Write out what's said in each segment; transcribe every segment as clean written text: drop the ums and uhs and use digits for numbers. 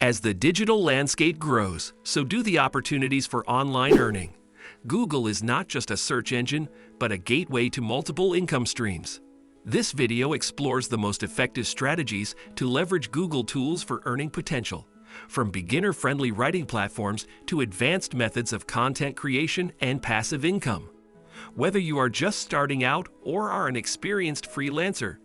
As the digital landscape grows, so do the opportunities for online earning. Google is not just a search engine, but a gateway to multiple income streams. This video explores the most effective strategies to leverage Google tools for earning potential, from beginner-friendly writing platforms to advanced methods of content creation and passive income. Whether you are just starting out or are an experienced freelancer,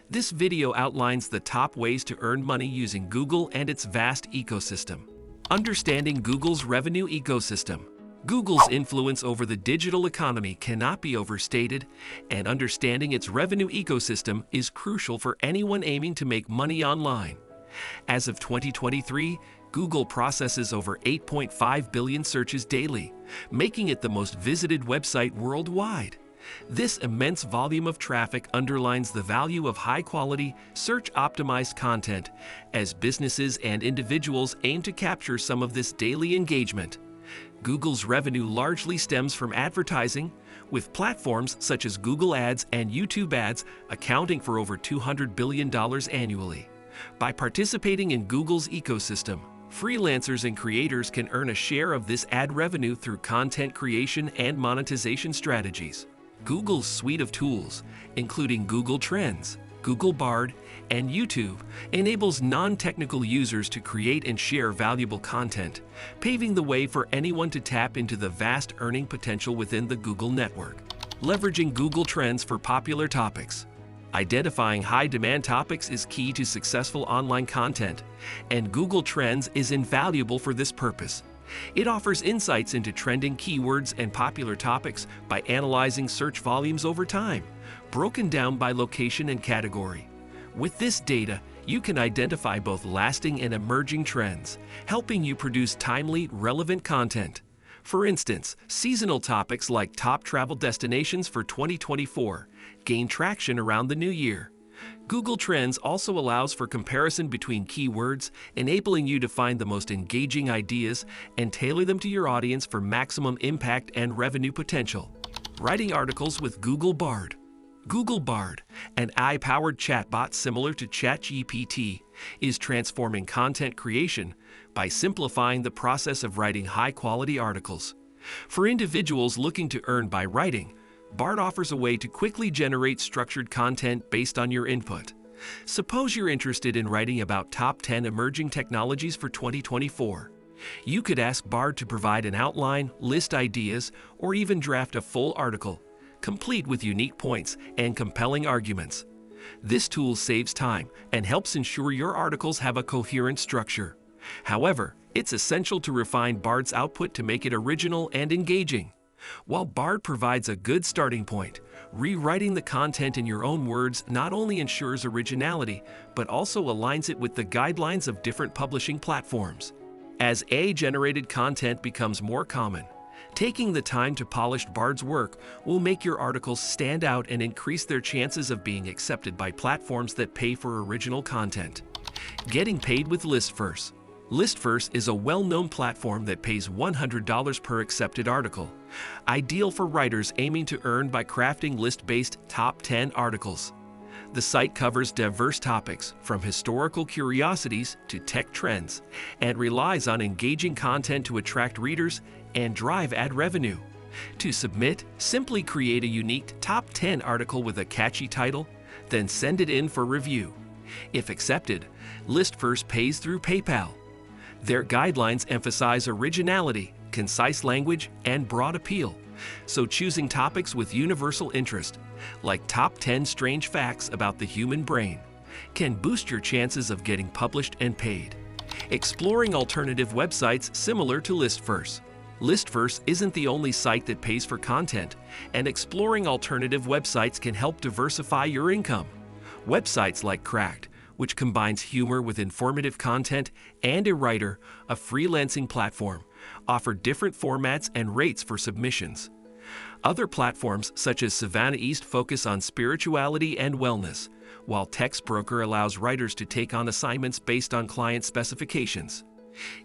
this video outlines the top ways to earn money using Google and its vast ecosystem. Understanding Google's revenue ecosystem. Google's influence over the digital economy cannot be overstated, and understanding its revenue ecosystem is crucial for anyone aiming to make money online. As of 2023, Google processes over 8.5 billion searches daily, making it the most visited website worldwide. This immense volume of traffic underlines the value of high-quality, search-optimized content as businesses and individuals aim to capture some of this daily engagement. Google's revenue largely stems from advertising, with platforms such as Google Ads and YouTube Ads accounting for over $200 billion annually. By participating in Google's ecosystem, freelancers and creators can earn a share of this ad revenue through content creation and monetization strategies. Google's suite of tools, including Google Trends, Google Bard, and YouTube, enables non-technical users to create and share valuable content, paving the way for anyone to tap into the vast earning potential within the Google network. Leveraging Google Trends for popular topics. Identifying high-demand topics is key to successful online content, and Google Trends is invaluable for this purpose. It offers insights into trending keywords and popular topics by analyzing search volumes over time, broken down by location and category. With this data, you can identify both lasting and emerging trends, helping you produce timely, relevant content. For instance, seasonal topics like top travel destinations for 2024 gain traction around the new year. Google Trends also allows for comparison between keywords, enabling you to find the most engaging ideas and tailor them to your audience for maximum impact and revenue potential. Writing articles with Google Bard. Google Bard, an AI-powered chatbot similar to ChatGPT, is transforming content creation by simplifying the process of writing high-quality articles. For individuals looking to earn by writing, Bard offers a way to quickly generate structured content based on your input. Suppose you're interested in writing about top 10 emerging technologies for 2024. You could ask Bard to provide an outline, list ideas, or even draft a full article, complete with unique points and compelling arguments. This tool saves time and helps ensure your articles have a coherent structure. However, it's essential to refine Bard's output to make it original and engaging. While Bard provides a good starting point, rewriting the content in your own words not only ensures originality, but also aligns it with the guidelines of different publishing platforms. As AI-generated content becomes more common, taking the time to polish Bard's work will make your articles stand out and increase their chances of being accepted by platforms that pay for original content. Getting paid with ListFirst. ListFirst is a well-known platform that pays $100 per accepted article, ideal for writers aiming to earn by crafting list-based top 10 articles. The site covers diverse topics, from historical curiosities to tech trends, and relies on engaging content to attract readers and drive ad revenue. To submit, simply create a unique top 10 article with a catchy title, then send it in for review. If accepted, ListFirst pays through PayPal. Their guidelines emphasize originality, concise language, and broad appeal, so choosing topics with universal interest, like top 10 strange facts about the human brain, can boost your chances of getting published and paid. Exploring alternative websites similar to ListFirst. ListFirst isn't the only site that pays for content, and exploring alternative websites can help diversify your income. Websites like Cracked, which combines humor with informative content, and eWriter, a freelancing platform, offer different formats and rates for submissions. Other platforms such as Savannah East focus on spirituality and wellness, while TextBroker allows writers to take on assignments based on client specifications.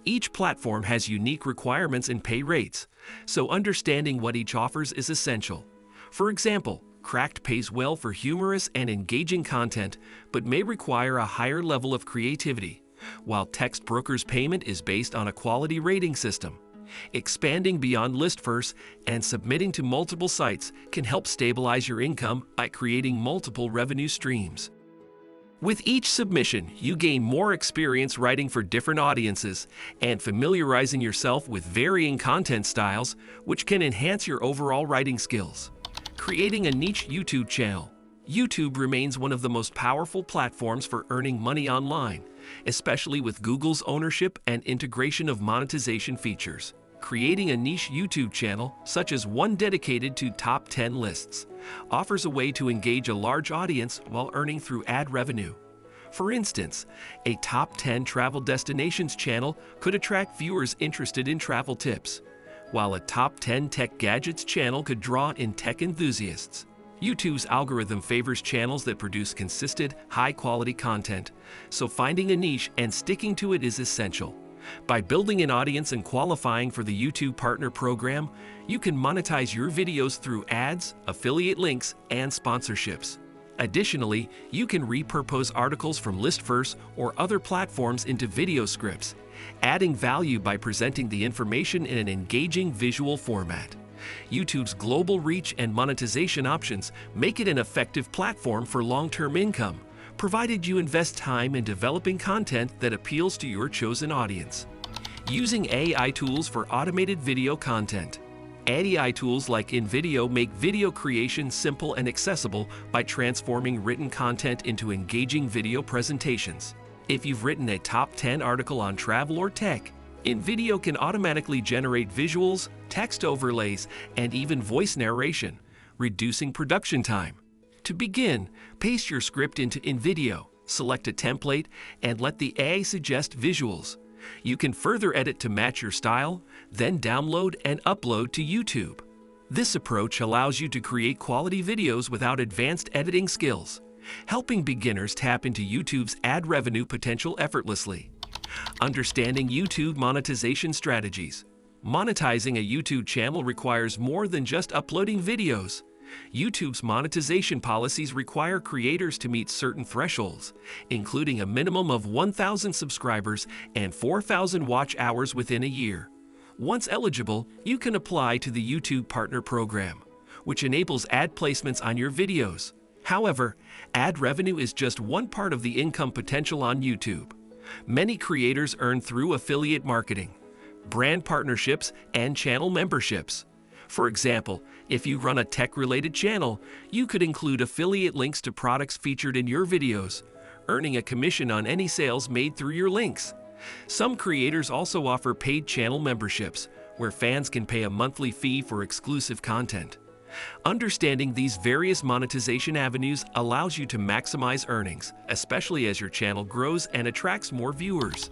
Each platform has unique requirements and pay rates, so understanding what each offers is essential. For example, Cracked pays well for humorous and engaging content, but may require a higher level of creativity, while Text Broker's payment is based on a quality rating system. Expanding beyond list first and submitting to multiple sites can help stabilize your income by creating multiple revenue streams. With each submission, you gain more experience writing for different audiences and familiarizing yourself with varying content styles, which can enhance your overall writing skills. Creating a niche YouTube channel. YouTube remains one of the most powerful platforms for earning money online, especially with Google's ownership and integration of monetization features. Creating a niche YouTube channel, such as one dedicated to top 10 lists, offers a way to engage a large audience while earning through ad revenue. For instance, a top 10 travel destinations channel could attract viewers interested in travel tips, while a top 10 tech gadgets channel could draw in tech enthusiasts. YouTube's algorithm favors channels that produce consistent, high-quality content, so finding a niche and sticking to it is essential. By building an audience and qualifying for the YouTube Partner Program, you can monetize your videos through ads, affiliate links, and sponsorships. Additionally, you can repurpose articles from ListFirst or other platforms into video scripts, adding value by presenting the information in an engaging visual format. YouTube's global reach and monetization options make it an effective platform for long-term income, provided you invest time in developing content that appeals to your chosen audience. Using AI tools for automated video content. AI tools like InVideo make video creation simple and accessible by transforming written content into engaging video presentations. If you've written a top 10 article on travel or tech, InVideo can automatically generate visuals, text overlays, and even voice narration, reducing production time. To begin, paste your script into InVideo, select a template, and let the AI suggest visuals. You can further edit to match your style, then download and upload to YouTube. This approach allows you to create quality videos without advanced editing skills, helping beginners tap into YouTube's ad revenue potential effortlessly. Understanding YouTube monetization strategies. Monetizing a YouTube channel requires more than just uploading videos. YouTube's monetization policies require creators to meet certain thresholds, including a minimum of 1,000 subscribers and 4,000 watch hours within a year. Once eligible, you can apply to the YouTube Partner Program, which enables ad placements on your videos. However, ad revenue is just one part of the income potential on YouTube. Many creators earn through affiliate marketing, brand partnerships, and channel memberships. For example, if you run a tech-related channel, you could include affiliate links to products featured in your videos, earning a commission on any sales made through your links. Some creators also offer paid channel memberships, where fans can pay a monthly fee for exclusive content. Understanding these various monetization avenues allows you to maximize earnings, especially as your channel grows and attracts more viewers.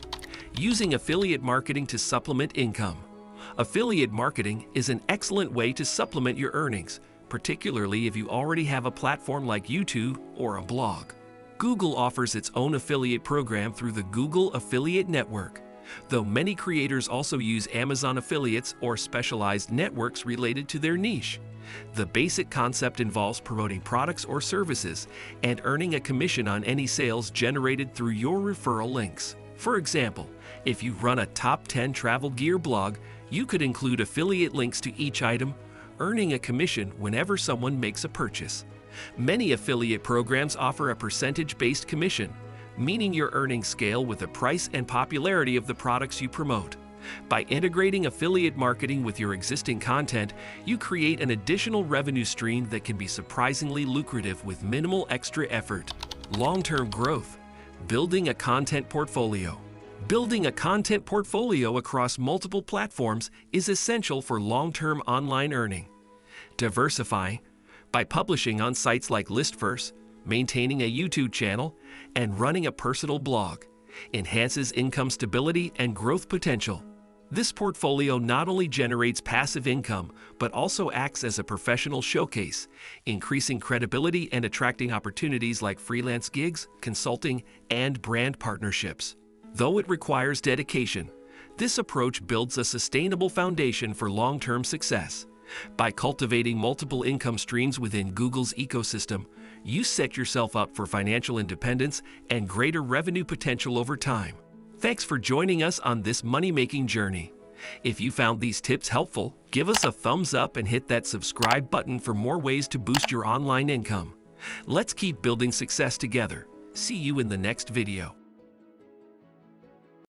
Using affiliate marketing to supplement income. Affiliate marketing is an excellent way to supplement your earnings, particularly if you already have a platform like YouTube or a blog. Google offers its own affiliate program through the Google Affiliate Network, though many creators also use Amazon affiliates or specialized networks related to their niche. The basic concept involves promoting products or services and earning a commission on any sales generated through your referral links. For example, if you run a top 10 travel gear blog, you could include affiliate links to each item, earning a commission whenever someone makes a purchase. Many affiliate programs offer a percentage-based commission, meaning your earnings scale with the price and popularity of the products you promote. By integrating affiliate marketing with your existing content, you create an additional revenue stream that can be surprisingly lucrative with minimal extra effort. Long-term growth. Building a content portfolio. Building a content portfolio across multiple platforms is essential for long-term online earning. Diversify. By publishing on sites like ListFirst, maintaining a YouTube channel, and running a personal blog, enhances income stability and growth potential. This portfolio not only generates passive income, but also acts as a professional showcase, increasing credibility and attracting opportunities like freelance gigs, consulting, and brand partnerships. Though it requires dedication, this approach builds a sustainable foundation for long-term success. By cultivating multiple income streams within Google's ecosystem, you set yourself up for financial independence and greater revenue potential over time. Thanks for joining us on this money-making journey. If you found these tips helpful, give us a thumbs up and hit that subscribe button for more ways to boost your online income. Let's keep building success together. See you in the next video.